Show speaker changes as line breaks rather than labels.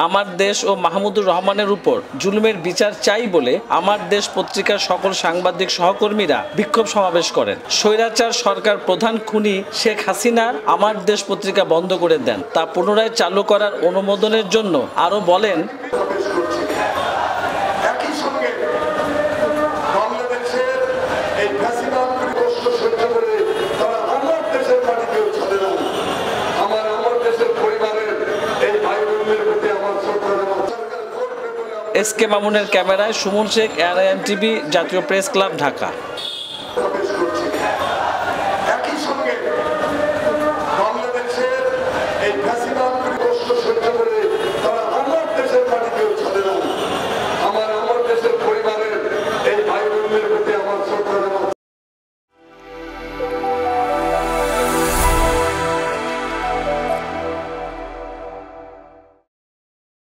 আমার দেশ ও মাহমুদুর রহমানের উপর জুলুমের বিচার চাই বলে আমার দেশ পত্রিকার সকল সাংবাদিক সহকর্মীরা বিক্ষোভ সমাবেশ করেন। স্বৈরাচার সরকার প্রধান খুনি শেখ হাসিনা আমার দেশ পত্রিকা বন্ধ করে দেন, তা পুনরায় চালু করার অনুমোদনের জন্য আরও বলেন, এস কে মামুনের ক্যামেরায় সুমন শেখ, ARIN TV, জাতীয় প্রেস ক্লাব, ঢাকা।